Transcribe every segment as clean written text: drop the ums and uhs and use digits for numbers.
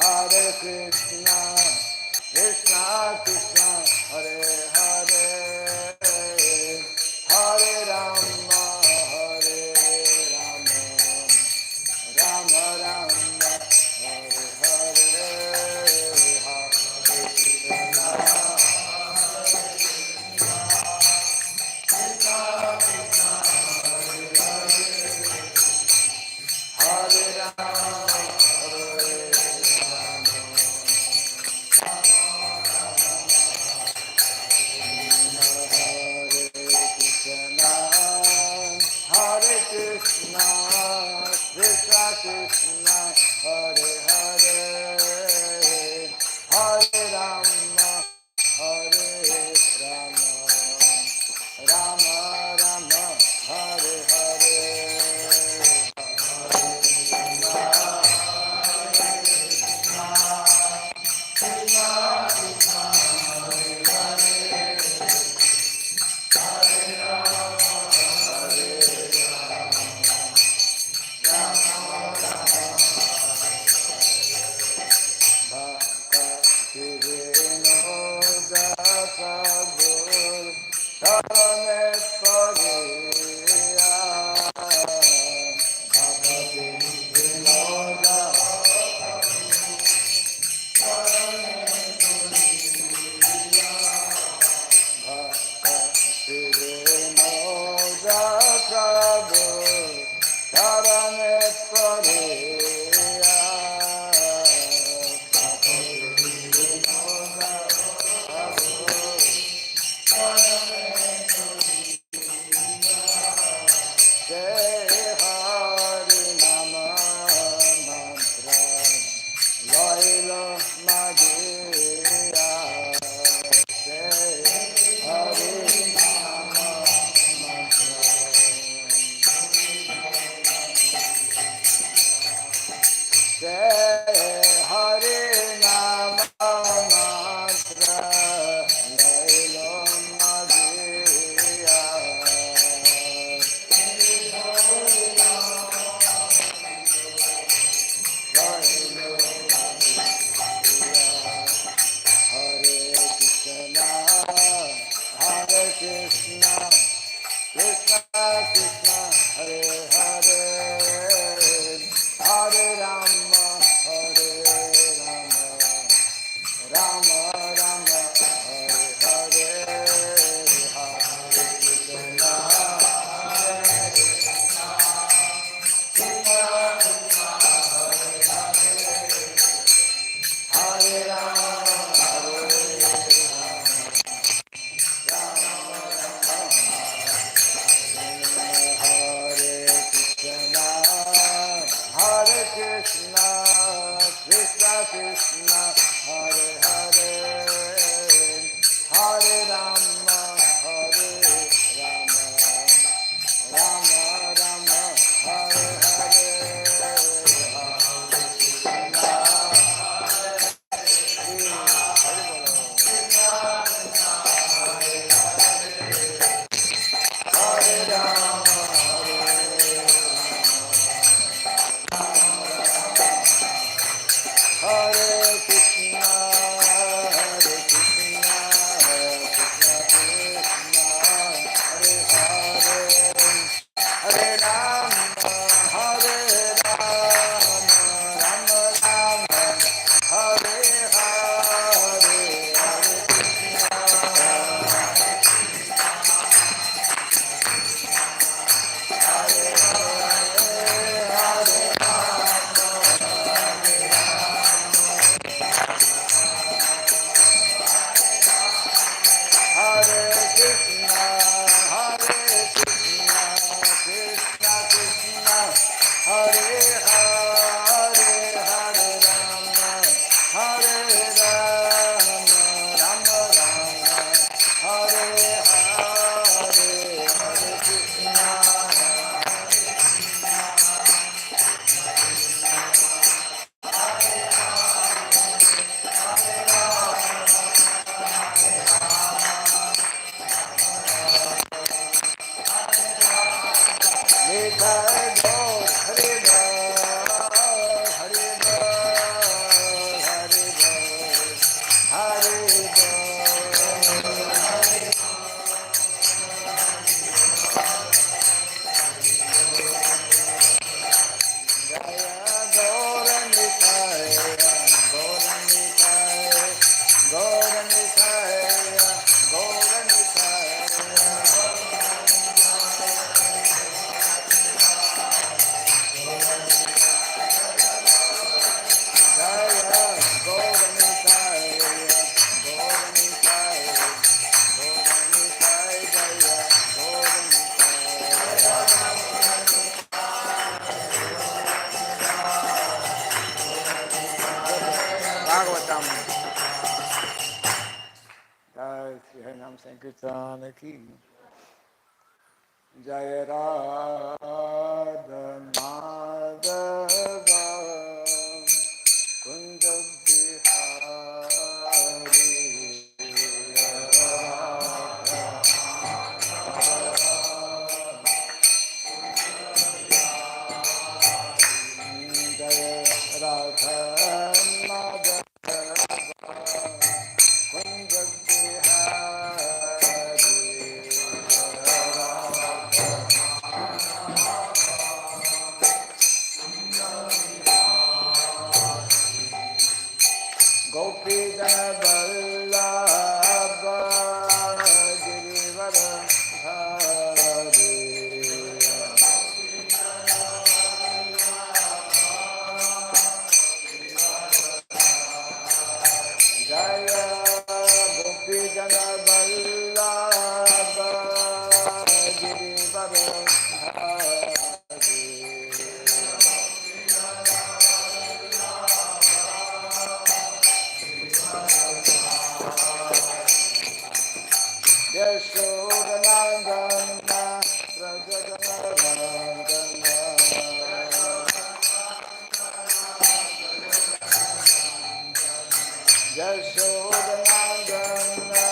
Hare Krishna, Krishna, Hare Hare, Hare Rama, Hare Rama, Rama Rama, Hare Hare, Hare Krishna, Hare Rama, Hare Krishna, Krishna Krishna, Hare Hare, Hare Rama, Hare Rama, Rama Rama, Hare Hare, Hare Krishna, Krishna Krishna, Hare Hare, Hare Rama, Hare Krishna, Krishna Krishna, Hare Hare, Hare Rama, Hare Rama, Rama Rama, Hare Hare, Hare Krishna, Hare Krishna, Krishna Krishna, Hare Hare, Hare Rama, Hare Krishna, Krishna Krishna, Hare Hare, Shri Harinam Sankirtan ki Jai Radha Madhava Kunja Bihari Radha Madhava Kunja Gopi Vallabha Girivara Hari Jaya Gopi Vallabha Girivara Hari Yashodanandana Rajadanandana Yashodanandana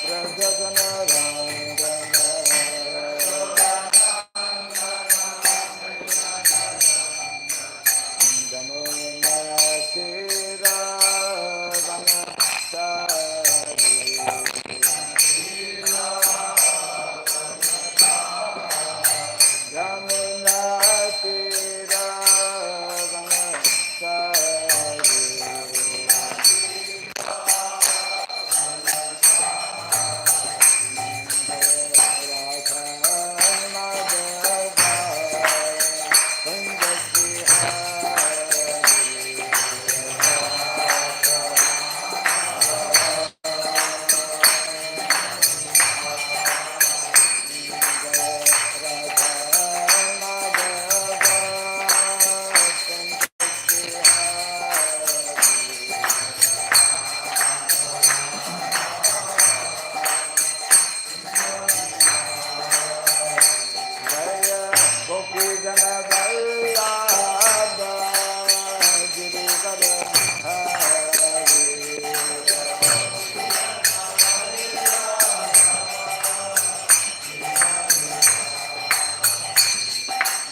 Rajadanandana Jamunatira Vanasari Jamunatira Vanasari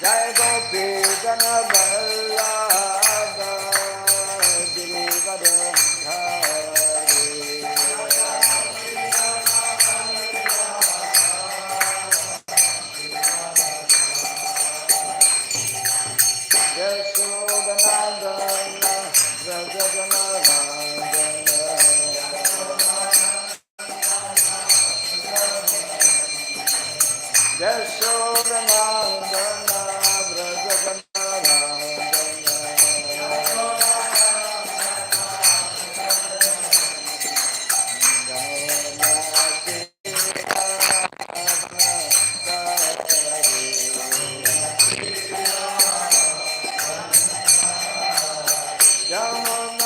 Jai Gopi Jana Vallabha Girivara Hari Yashodanandana Rajadanandana Yashodanandana Jai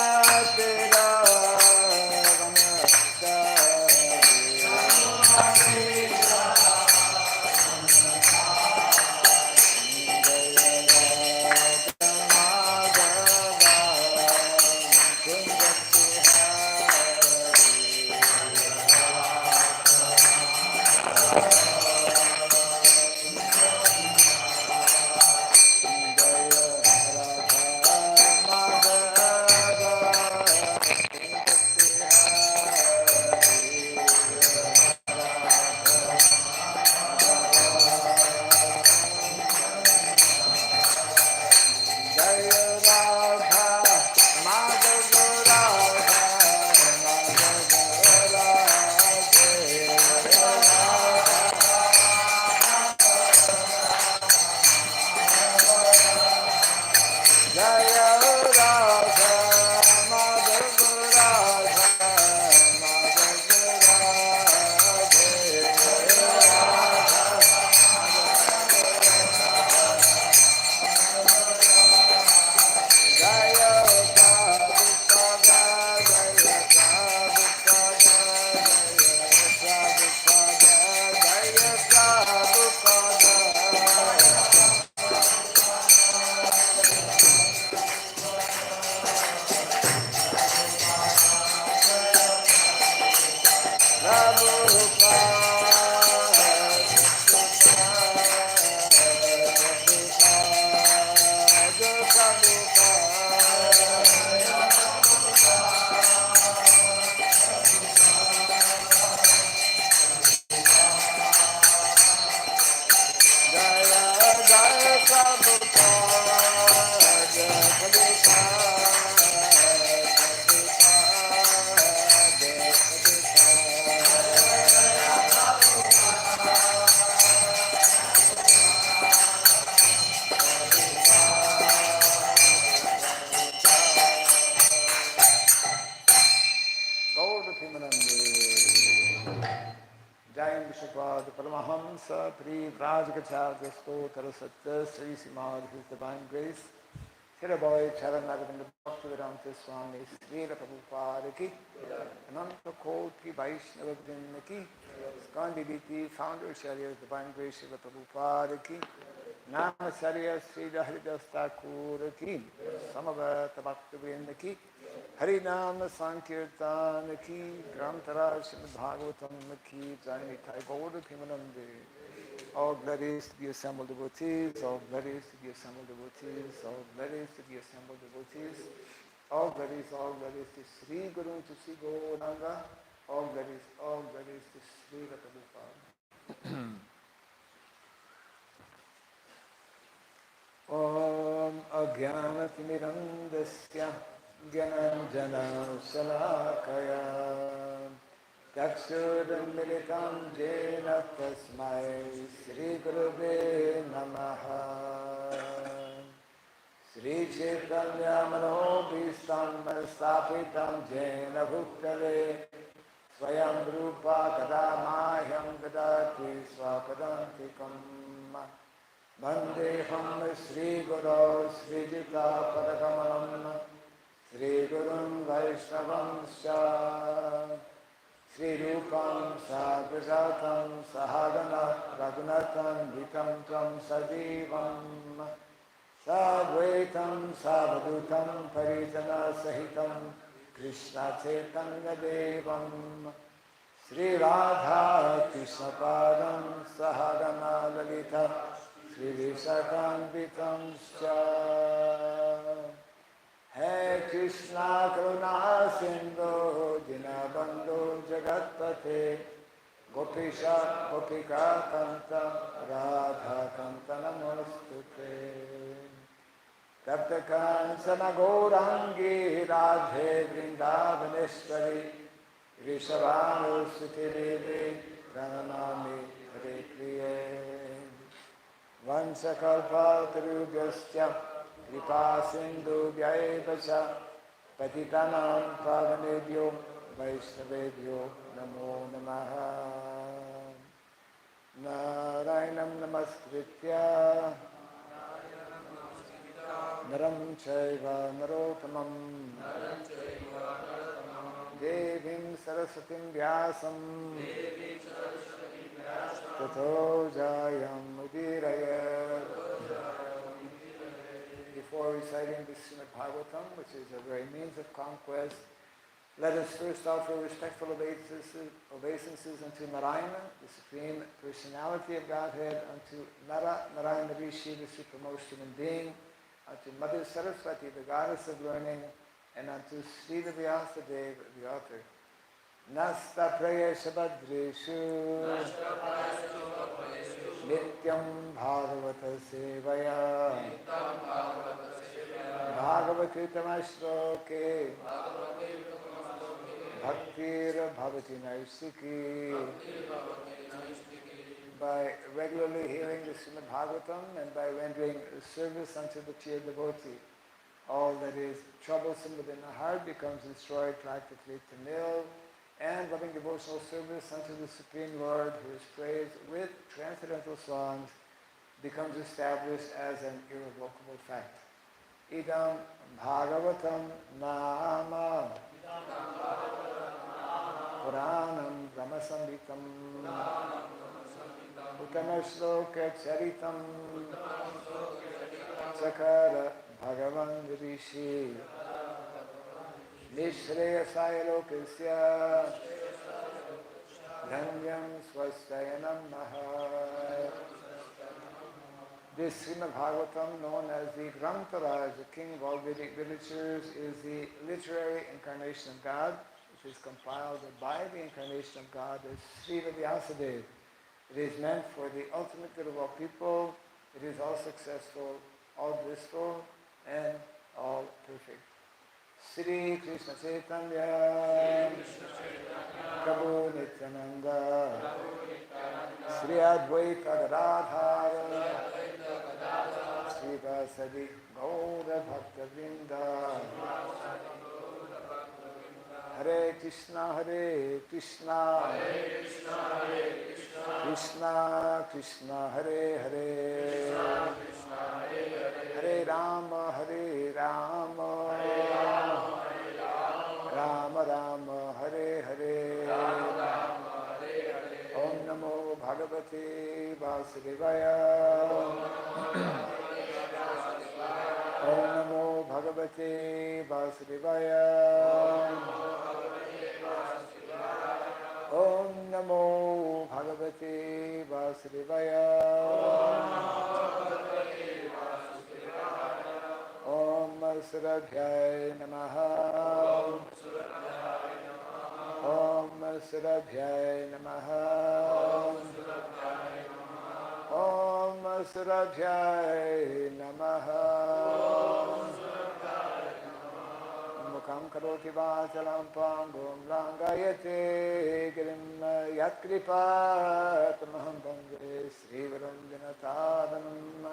Jai Vishwapad Paramahamsa Pri Vrajgacharya Stotra Satya Sri Srimad His Divine Grace Hiraboy Charanaravinda Bhaktivedanta Swami Sri Prabhupada Ki Ananta Koti Vaishnava Vrinda Ki Skandi Diti Founder Acharya Divine Grace Sri Prabhupada Ki Namacharya Sri Haridas Thakur Ki Samavata Bhaktivinoda Ki Harinam Sankirtan Ki Grantara Srimad Bhagavatam Ki Jai Thai Gaur Pimanande. All glories to the assembled devotees, all glories to the assembled devotees, all glories to the assembled devotees, all glories to Sri Guru, to Sri Gauranga, all glories to Sri Prabhupada. Om Agyanatimirandasya Gyananjana Shalakaya Chakshurmilitam Jena Tasmai Sri Gurave Namaha Sri Chaitanya Manobhistam Stapitam Jena Bhuktale Swayam Rupa Kadamahyam Kadati Swapadantikam Vandeham Sri Guru Sri Jita Padakamalam Sri Gurum Vaishnavam Sha Sri Rupam Sadhujatam Sahagana Raghunatam Vitam Tvam Sajivam Sadvaitam Savadutam Parijana Sahitam Krishna Chaitanya Devam Sri Radha Krishna Padam Sahagana Lalita Sri Vishakanvitam Scha Hey Krishna Karuna Sindhu Dinabandhu Jagatpate Gopisha Gopika Kanta Radha Kanta Namostute Tapta Kansana Gaurangi Radhe Vrindavaneshwari Rishabhanu Sutidevi Pranamami Hare Priye Vansakalpa Tarubhyasya Kripa Sindhu Vyaivacha Patitanam Pavanebhyo Vaishnavebhyo Namo Namaha Narayanam Namaskritya Naram Chaiva Narottamam Devim Saraswatim Vyasam Tato Jayam Udiraya. Before reciting the Srimad Bhagavatam, which is a very means of conquest, let us first offer respectful obeisances unto Narayana, the Supreme Personality of Godhead, unto Narayana Rishi, the supremmost human being, unto Mother Saraswati, the goddess of learning, and unto Sri Vyasadeva, the author. Nasta Prayesha Badreshu Nityam Bhagavata Sevaya Bhagavatam Ashloke Bhaktir Bhavati Naisiki. By regularly hearing the Srimad Bhagavatam and by rendering service unto the pure devotee, all that is troublesome within the heart becomes destroyed practically to nil, and loving devotional service unto the Supreme Lord, who is praised with transcendental songs, becomes established as an irrevocable fact. Idam Bhagavatam Nama Puranam Brahmasamritam Uttamashloka Charitam Sakara Bhagavan Rishi Nishreyasaya Lokasya Dhanyam Swastayanam Maha. This Srimad Bhagavatam, known as the Grantaraj, the king of all Vedic literatures, is the literary incarnation of God, which is compiled by the incarnation of God as Sri Vyasadeva. It is meant for the ultimate good of all people. It is all successful all blissful and all perfect. Sri Krishna Chaitanya, Prabhu Nityananda, Sri Advaita Gadadhara, Sri Vasadi Gaura Bhakta Vrinda, Hare Krishna, Krishna Krishna, Hare Hare, Hare Rama, Rama Rama, Hare Hare. Om Namo Bhagavate Vasudevaya. Om Namo Bhagavate Vasudevaya. Om Namo Bhagavate Vasudevaya. Om Surabhyaya Namaha. Om Surabhyaya Namaha. Om Surabhyaya Namaha. Mukhaṁ karoti vācalam pāṅgum rāṅgayate girim yatkripatamaham bhanje srivaram vinatadanam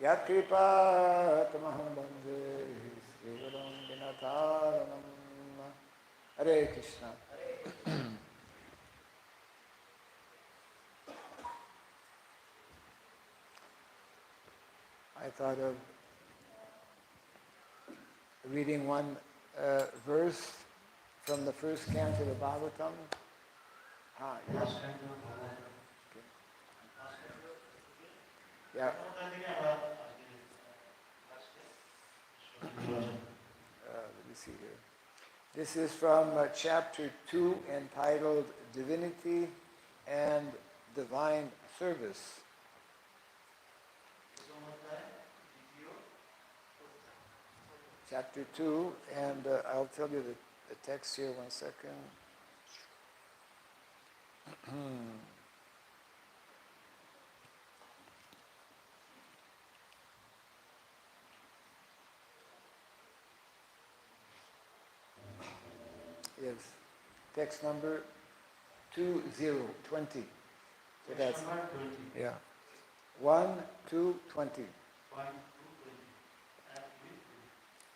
yatkripatamaham bhanje srivaram vinatadanam. Hare Krishna. I thought of reading one verse from the first canto of the Bhagavatam. Yes. Okay. Yeah. Let me see here. This is from chapter 2 entitled Divinity and Divine Service. Chapter 2, and I'll tell you the text here, one second. Yes, text number 2020. So that's, yeah, 1, 2, 20.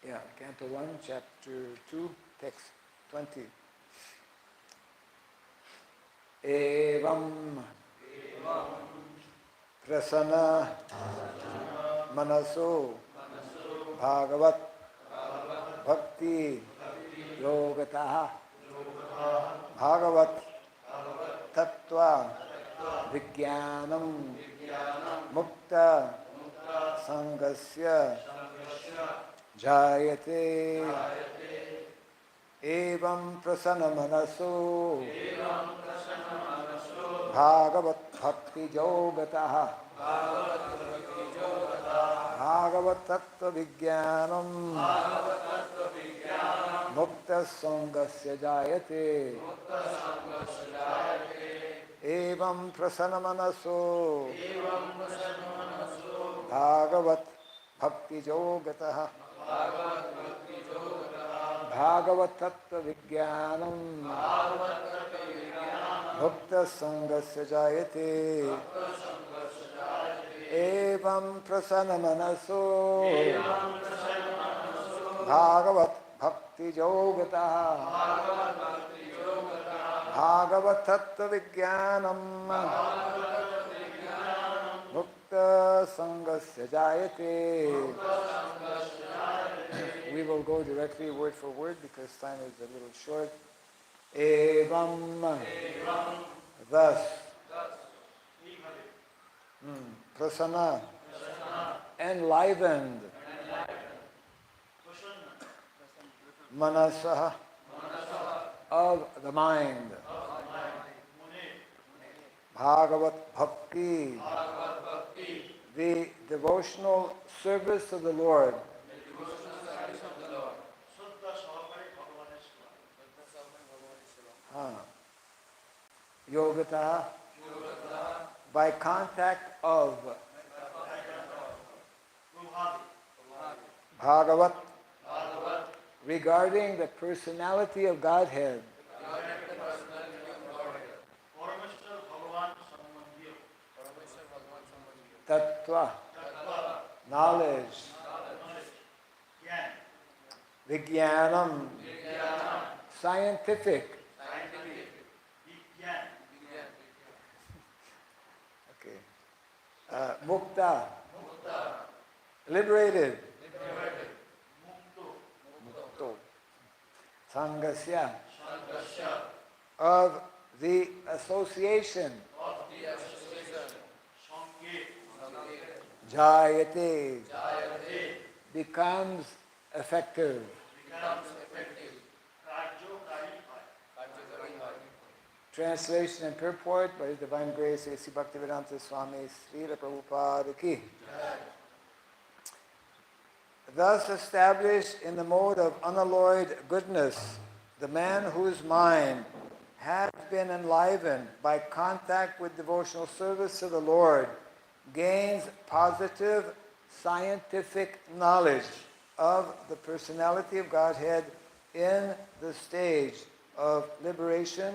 Yeah, Canto 1, Chapter 2, Text 20. Evam prasana manaso bhagavat bhakti yogataha bhagavat tattva vijnanam mukta sangasya jayate evam prasana manaso bhagavat bhakti yogataha bhagavat tattva vijnanam mukta sangasya jayate evam prasana manaso bhagavat bhakti yogataha bhagavat tattva vijnanam mukta sangasya jayate evam prasana manaso bhagavat bhakti yogataha bhagavat tattva vijnanam mukta sangasya jayate. We will go directly word for word because time is a little short. Evam, thus, prasana, enlivened, manasaha, of the mind, Bhagavat Bhakti, the devotional service of the Lord. Yogata, by contact of Bhagavat, regarding the personality of Godhead, tattva, knowledge, vijnanam, scientific. Okay. Mukta, liberated. Mukto. Sangasya, of the association. Jayate, becomes effective. Translation and purport by His Divine Grace, A.C. Bhaktivedanta Swami Srila Prabhupada Ki. Thus established in the mode of unalloyed goodness, the man whose mind has been enlivened by contact with devotional service to the Lord gains positive scientific knowledge of the personality of Godhead in the stage of liberation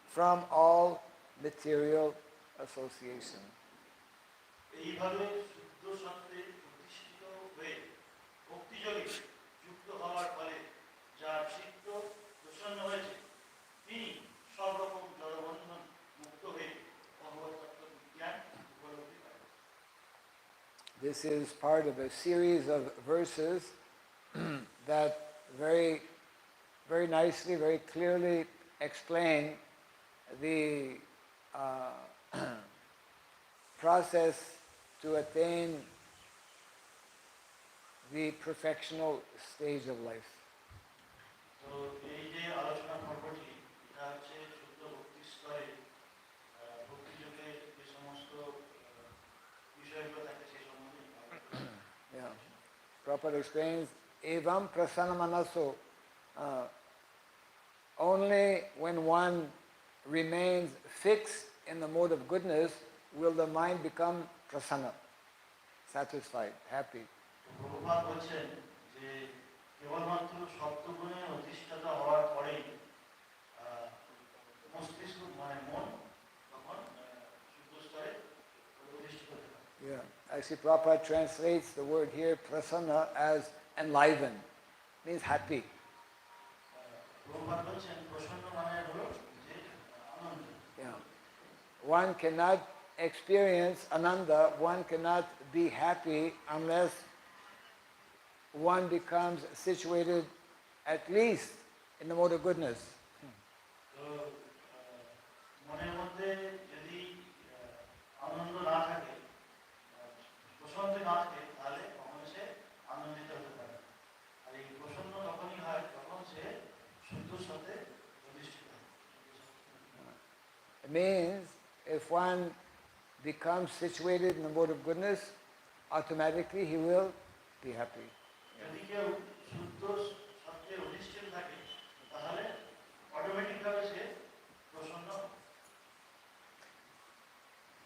from all material association. This is part of a series of verses that very, very nicely, very clearly explain the process to attain the perfectional stage of life. Yeah. Prabhupada explains, evam prasanamanaso, only when one remains fixed in the mode of goodness will the mind become prasanna, satisfied, happy. Yeah, actually Prabhupada translates the word here, prasanna, as enlivened, means happy. Yeah. One cannot experience ananda, one cannot be happy unless one becomes situated at least in the mode of goodness. It means if one becomes situated in the mode of goodness, automatically he will be happy.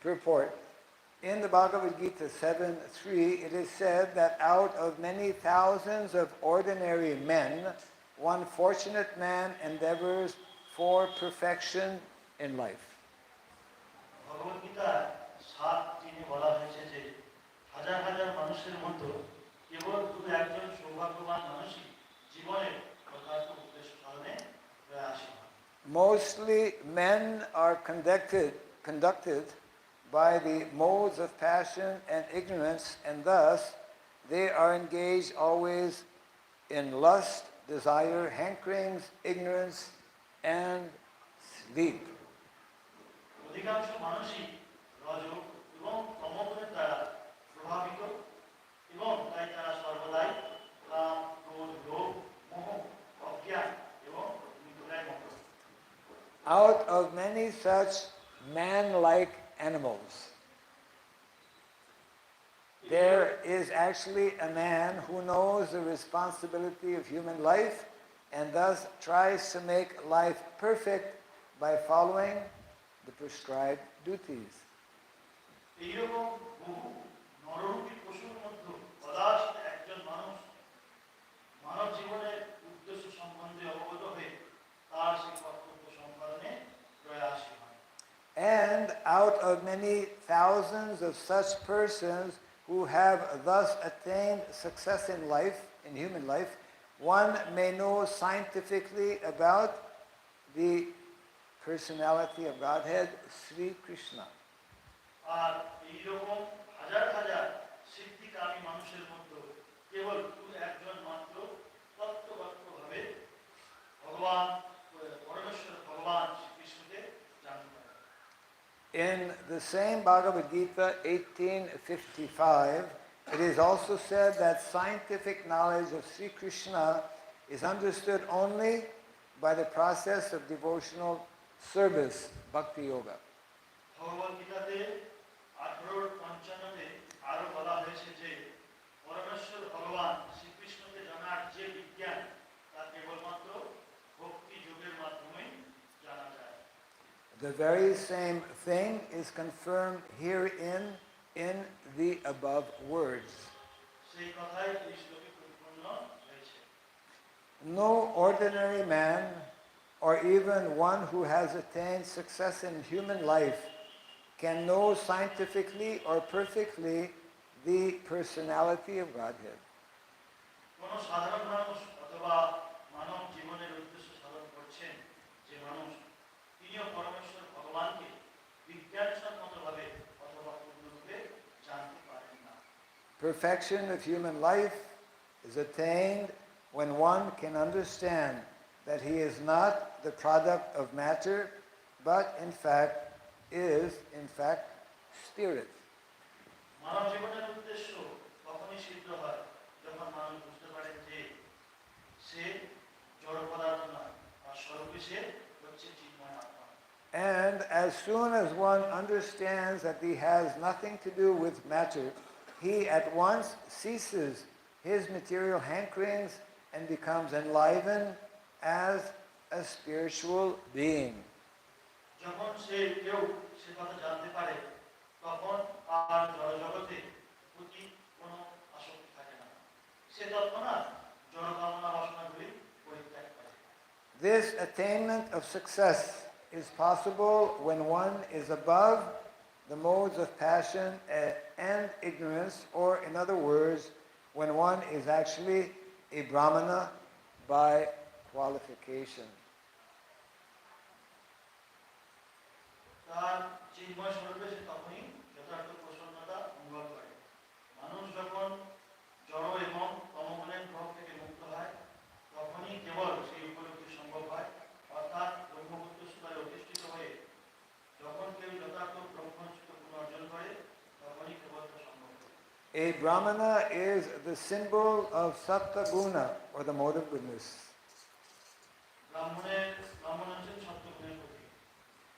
Purport. In the Bhagavad Gita 7:3, it is said that out of many thousands of ordinary men, one fortunate man endeavors for perfection in life. Mostly men are conducted by the modes of passion and ignorance, and thus they are engaged always in lust, desire, hankerings, ignorance, and sleep. Out of many such man-like animals, there is actually a man who knows the responsibility of human life and thus tries to make life perfect by following the prescribed duties. And out of many thousands of such persons who have thus attained success in life, in human life, one may know scientifically about the personality of Godhead, Sri Krishna. In the same Bhagavad Gita 18:55, it is also said that scientific knowledge of Sri Krishna is understood only by the process of devotional service, Bhakti Yoga. The very same thing is confirmed herein in the above words. No ordinary man, or even one who has attained success in human life, can know scientifically or perfectly the personality of Godhead. Perfection of human life is attained when one can understand that he is not the product of matter, but in fact is spirit. And as soon as one understands that he has nothing to do with matter, he at once ceases his material hankerings and becomes enlivened as a spiritual being. This attainment of success is possible when one is above the modes of passion and ignorance, or in other words, when one is actually a Brahmana by qualification. A Brahmana is the symbol of Sattva Guna, or the mode of goodness.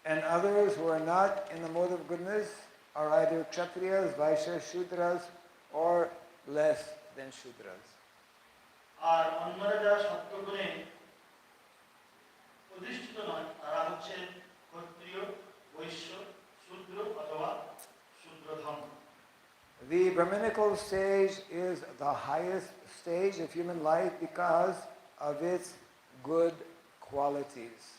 And others who are not in the mode of goodness are either Kshatriyas, Vaishyas, Shudras, or less than Shudras. The Brahminical stage is the highest stage of human life because of its good qualities.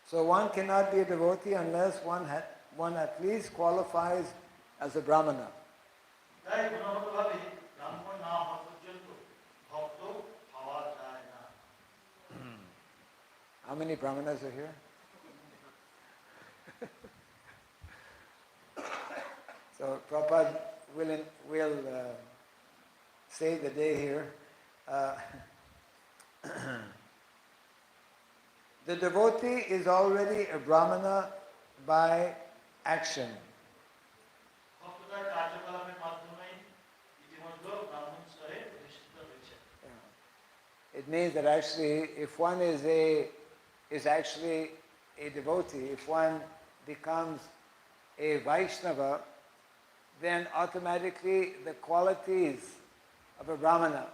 So one cannot be a devotee unless one at least qualifies as a Brahmana. How many Brahmanas are here? So Prabhupada will save the day here. The devotee is already a Brahmana by action. It means that actually, if one is actually a devotee, if one becomes a Vaishnava, then automatically the qualities of a Brahmana,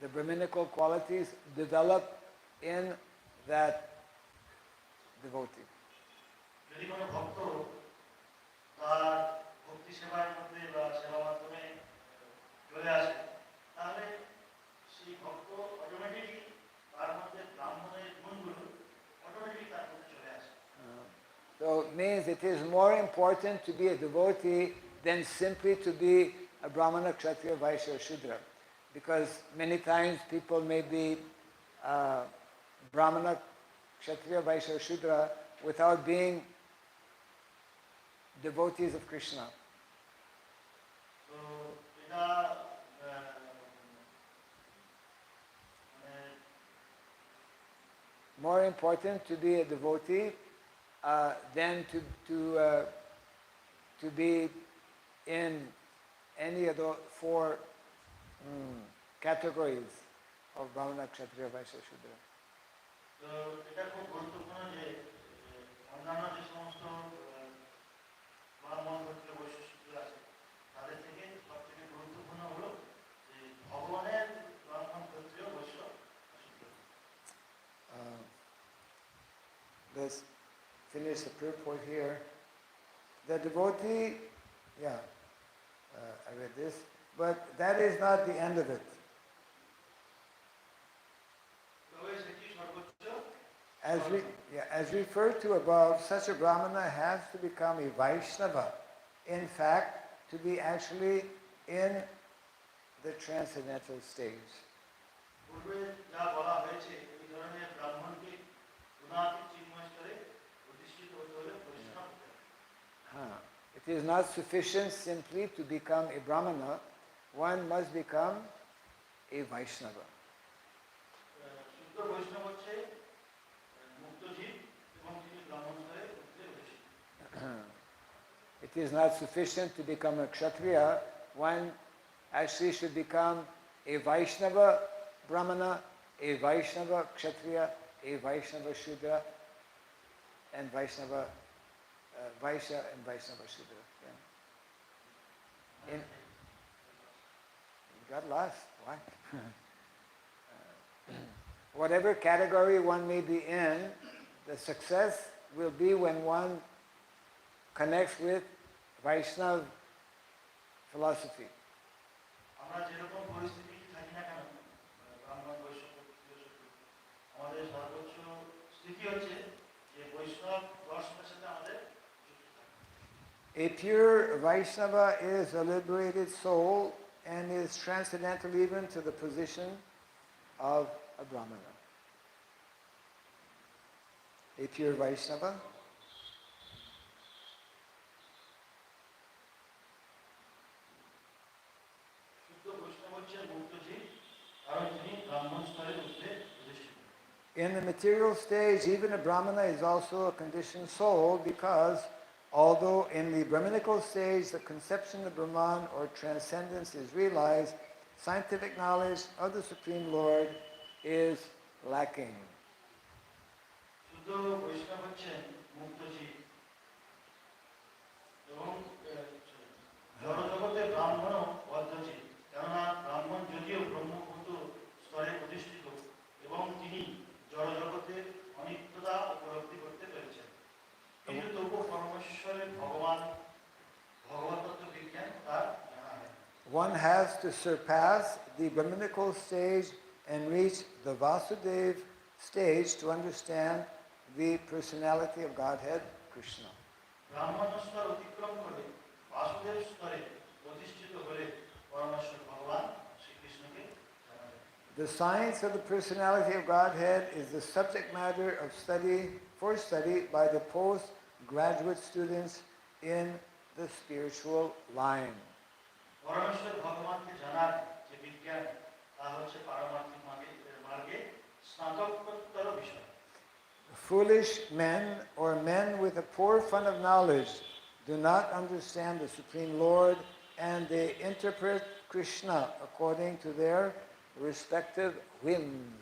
the Brahminical qualities, develop in that devotee. So it means it is more important to be a devotee than simply to be a Brahmana, Kshatriya, Vaishya, or Shudra. Because many times people may be Brahmana, Kshatriya, Vaishya, or Shudra without being devotees of Krishna. More important to be a devotee than to be in any of the four categories of Brahmana, Kshatriya, Vaishya, Shudra. Let's finish the purport here. The devotee, I read this, but that is not the end of it. As referred to above, such a Brahmana has to become a Vaishnava. In fact, to be actually in the transcendental stage. It is not sufficient simply to become a Brahmana. One must become a Vaishnava. It is not sufficient to become a Kshatriya. One actually should become a Vaishnava Brahmana, a Vaishnava Kshatriya, a Vaishnava Shudra, and Vaishnava Vaishya and Vaishnava Shudra. Yeah. You got lost. Why? Whatever category one may be in, the success will be when one connects with Vaishnava philosophy. A pure Vaishnava is a liberated soul and is transcendental even to the position of a Brahmana. A pure Vaishnava in the material stage, even a Brahmana is also a conditioned soul because although in the Brahminical stage the conception of Brahman or transcendence is realized, scientific knowledge of the Supreme Lord is lacking. One has to surpass the Brahminical stage and reach the Vasudeva stage to understand the personality of Godhead, Krishna. The science of the personality of Godhead is the subject matter of study by the postgraduate students in the spiritual line. Foolish men or men with a poor fund of knowledge do not understand the Supreme Lord and they interpret Krishna according to their respective whims.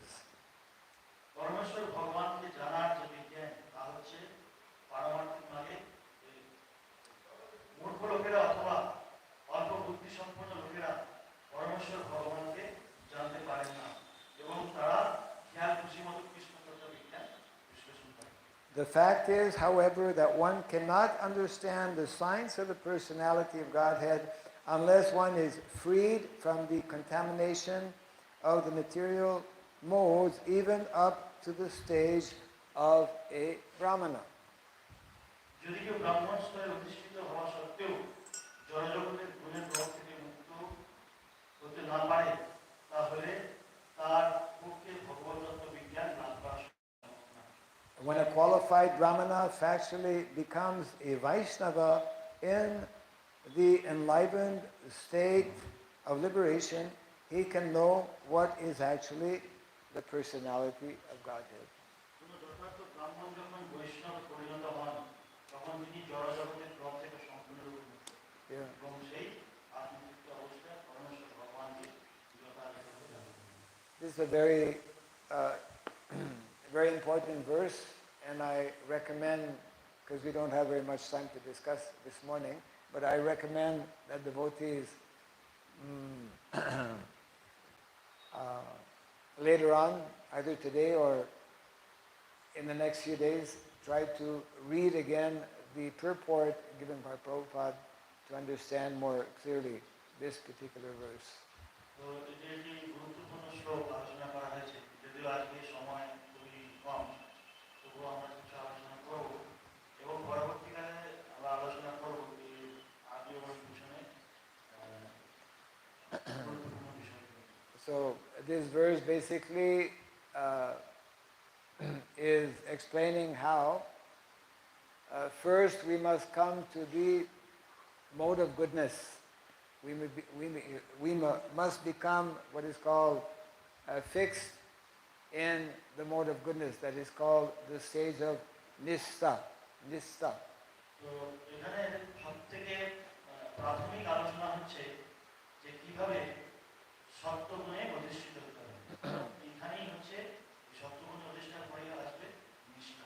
The fact is, however, that one cannot understand the science of the personality of Godhead unless one is freed from the contamination of the material modes, even up to the stage of a Brahmana. যদি কেউ ব্রাহ্মণ স্তরে অধিষ্ঠিত হওয়া সত্ত্বেও জড়জগতের গুণের প্রভাব থেকে মুক্ত হতে না পারে, তাহলে তার পক্ষে ভগবত তত্ত্ব বিজ্ঞান লাভ করা সম্ভব না। When a qualified Brahmana factually becomes a Vaishnava in the enlivened state of liberation, he can know what is actually the personality of Godhead. কোনো যথার্থ ব্রাহ্মণ যখন বৈষ্ণব পরিণত হন, তখন তিনি জড়জগতের প্রভাব থেকে সম্পূর্ণরূপে মুক্ত এবং সেই আত্মতৃপ্ত অবস্থায় পরমেশ্বর ভগবানকে যথাযথভাবে জানেন। This is a very, very important verse, and I recommend, because we don't have very much time to discuss this morning, but I recommend that devotees later on, either today or in the next few days, try to read again the purport given by Prabhupada to understand more clearly this particular verse. তো এটি একটি গুরুত্বপূর্ণ শ্লোক আলোচনা করা হয়েছে, যদিও আজকে সময় খুবই কম, তবুও আমরা কিছু আলোচনা করব এবং পরবর্তীকালে আমরা আলোচনা করব এই আদি এবং পিছনে গুরুত্বপূর্ণ বিষয়গুলো। So this verse basically is explaining how first we must come to the mode of goodness. We must become what is called fixed in the mode of goodness, that is called the stage of nistha. Nistha. তো এখানে সবথেকে প্রাথমিক আলোচনা হচ্ছে যে কিভাবে সত্যগুণে অধিষ্ঠিত হতে হবে। এখানেই হচ্ছে সত্যগুণে অধিষ্ঠান হয়ে আসবে নিষ্ঠা।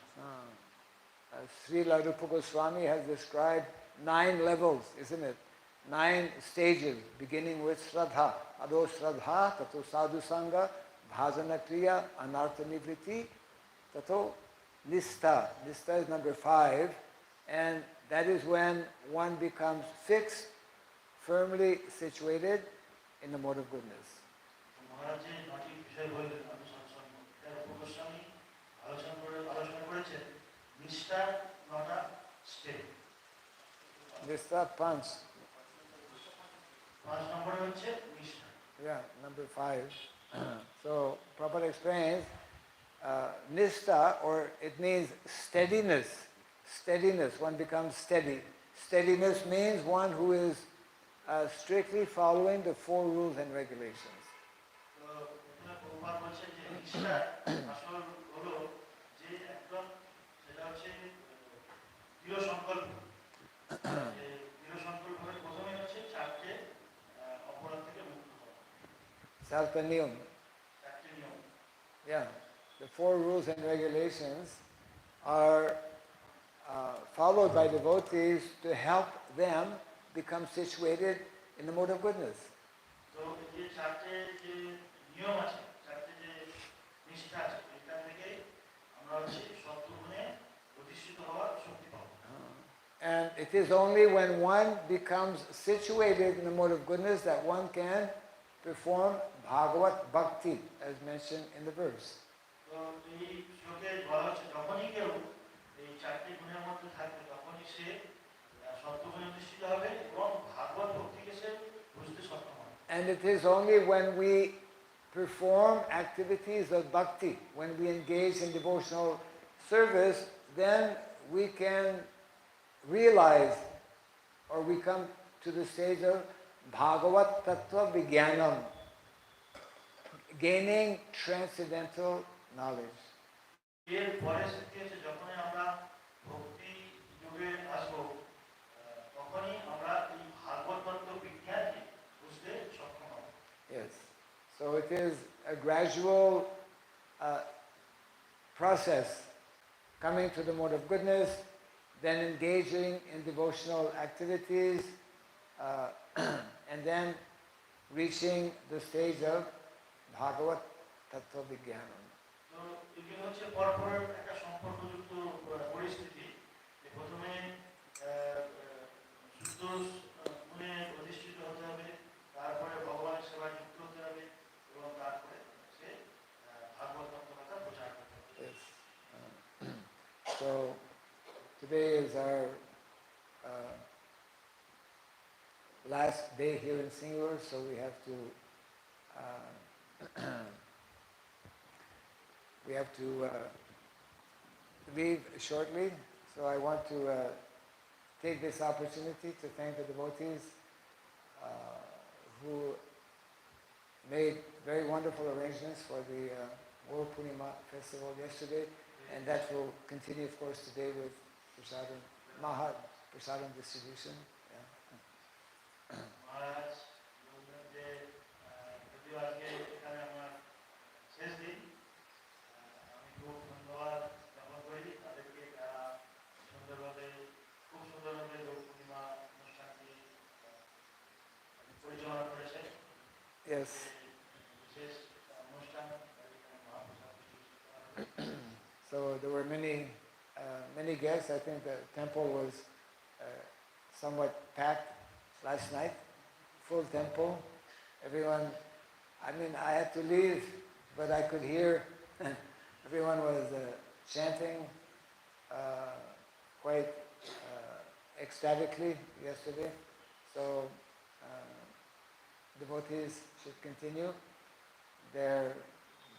Srila Rupa Goswami has described 9 levels, isn't it? 9 stages, beginning with Shraddha. Ado Shraddha, tato sadhu sangha, bhajana kriya, anartha nivriti, tato nistha. Nistha is number 5, and that is when one becomes fixed, firmly situated in the mode of goodness. মহারাজের নটি বিষয় বললেন রূপ গোস্বামী আলোচনা করেছেন নিষ্ঠার 9টা step. Nistha Panch. 5 নম্বরে হচ্ছে নিষ্ঠা। Yeah, number 5. So Prabhupada explains nistha, or it means steadiness. Steadiness, one becomes steady. Steadiness means one who is strictly following the 4 rules and regulations. তো এখানে প্রভুপাদ বলছেন যে নিষ্ঠা আসল হলো যে একদম সেটা হচ্ছে দৃঢ় সংকল্প। দৃঢ় সংকল্প হলে প্রথমে হচ্ছে 4টে অপরাধ থেকে মুক্ত হওয়া। Salpaniyam. 4টে নিয়ম। Yeah, the 4 rules and regulations are followed by devotees to help them become situated in the mode of goodness. তো এই 4টে যে নিয়ম আছে, 4টে যে নিষ্ঠা আছে, এটা থেকে আমরা হচ্ছে সত্যগুণে অধিষ্ঠিত হওয়ার শক্তি পাবো। And it is only when one becomes situated in the mode of goodness that one can perform Bhagavat Bhakti, as mentioned in the verse. তো এই শ্লোকে বলা হচ্ছে যখনই কেউ এই 4টে গুণের মধ্যে থাকবে, তখনই সে সত্যগুণে অধিষ্ঠিত হবে এবং ভাগবত ভক্তিকে সে বুঝতে সক্ষম হবে। And it is only when we perform activities of bhakti, when we engage in devotional service, then we can realize, or we come to the stage of Bhagavat Tattva Vijnanam, gaining transcendental knowledge. এর পরে স্থিতি হচ্ছে যখনই আমরা ভক্তি যুগে আসবো, তখনই আমরা এই ভাগবত তত্ত্ব বিজ্ঞানকে বুঝতে সক্ষম হব। Yes. So it is a gradual process, coming to the mode of goodness, then engaging in devotional activities, and then reaching the stage of Bhagavat Tattva Vijnanam. তো এগুলো হচ্ছে পরপর একটা সম্পর্কযুক্ত পরিস্থিতি যে প্রথমে শুদ্ধ গুণে অধিষ্ঠিত হতে হবে, তারপরে ভগবানের সেবায় যুক্ত হতে হবে এবং তারপরে সে ভাগবত তত্ত্বকথা প্রচার করতে হবে। Yes. So today is our last day here in Singapore, so we have to leave shortly. So I want to take this opportunity to thank the devotees who made very wonderful arrangements for the World Purnima festival yesterday, and that will continue, of course, today with prasadam, prasadam distribution. মহারাজ বললেন যে যদিও আজকে এখানে আমার শেষ দিন, আমি খুব ধন্যবাদ জ্ঞাপন করি তাদেরকে যারা খুব সুন্দরভাবে দোল পূর্ণিমা অনুষ্ঠানটি পরিচালনা করেছে। Yes. বিশেষ অনুষ্ঠান মহাপ্রসাদ। So there were many guests. I think the temple was somewhat packed last night, full temple. Everyone, I mean, I had to leave, but I could hear everyone was chanting quite ecstatically yesterday. So devotees should continue their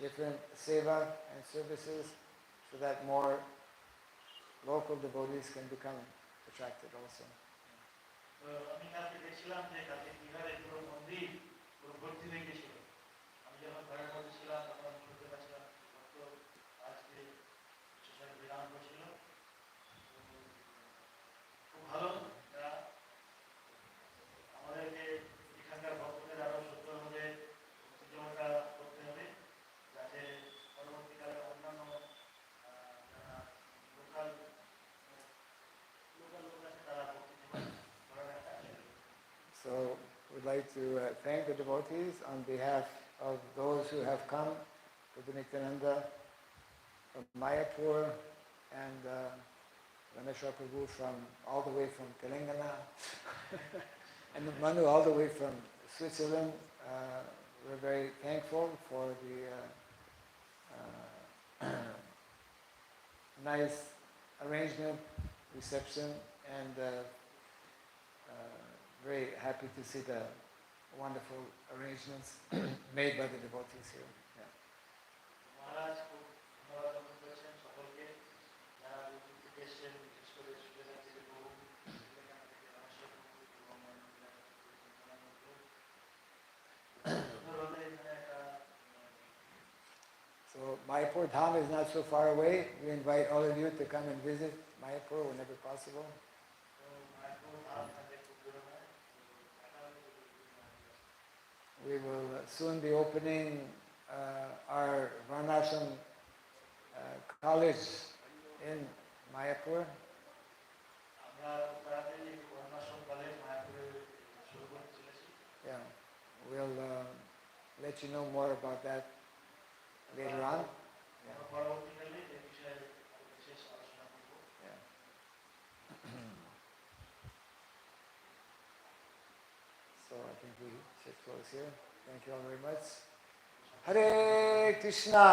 different seva and services so that more local devotees can become attracted also. আমি কালকে দেখছিলাম যে কালকে বিহারে পুরো মন্দির পুরো ভর্তি হয়ে গেছিল। আমি যখন ঘরের মধ্যে ছিলাম তখন শুনতে পাচ্ছিলাম ভক্ত আজকে স্টেশনে বিরাম করছিল। খুব ভালো, আমাদেরকে এখানকার ভক্তদের আরো সুন্দরভাবে উত্তেজনাটা করতে হবে, যাতে পরবর্তীকালে অন্যান্য যারা লোকাল লোক আছে তারা ভক্তি করার একটা আসে। So we'd like to thank the devotees on behalf of those who have come to the Nityananda from Mayapur and Rameshwar Prabhu from all the way from Telangana and Manu all the way from Switzerland. We're very thankful for the nice arrangement, reception, and very happy to see the wonderful arrangements made by the devotees here. Yeah. মহারাজ খুব ধন্যবাদ জ্ঞাপন করেছেন সকলকে, যারা দূর থেকে এসেছেন, বিশেষ করে সুবিধা থেকে বহু এখান থেকে রমেশ্বর এবং সুন্দরভাবে এখানে একটা So Mayapur Dham is not so far away. We invite all of you to come and visit Mayapur whenever possible. We will soon be opening our Varnashram college in Mayapur. Yeah, we'll let you know more about that later on. Yeah. So I think we should close here. Thank you all very much. Hare Krishna.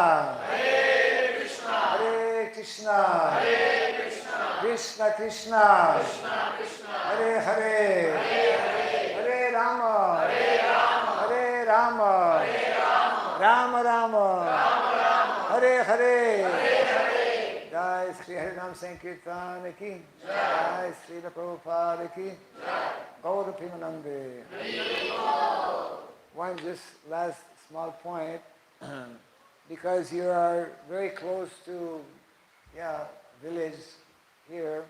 Hare Krishna. Hare Krishna. Hare Krishna. Krishna Krishna. Krishna Krishna. Hare Hare. Hare Hare. Hare Rama. Hare Rama. Hare Rama. Hare Rama. Rama Rama. Rama Rama. Hare Hare. Hare Hare. Jai Sri Harinam Sankirtan ki. Jai Sri Prabhupada ki. Jai. Gaura Pimanande. One just last small point, because you are very close to village here,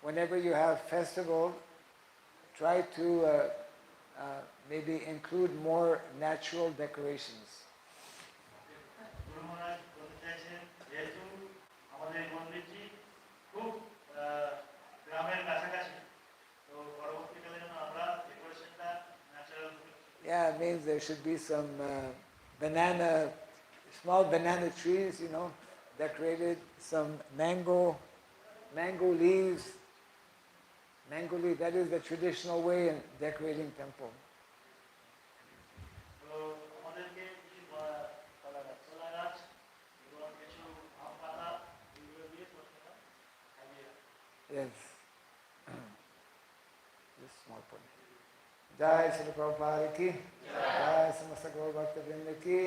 whenever you have festival, try to maybe include more natural decorations. Yeah, it means there should be some small banana trees, decorated some mango leaves. Mango leaf, that is the traditional way in decorating temple. তো আমাদেরকে কিছু কলা গাছ এবং কিছু আম পাতা এগুলো দিয়ে তোমরা খাইয়ে দাও। Yes. This small point. Jai Srila Prabhupada ki, Jai Samasta Gaur Bhakta Vrinda ki.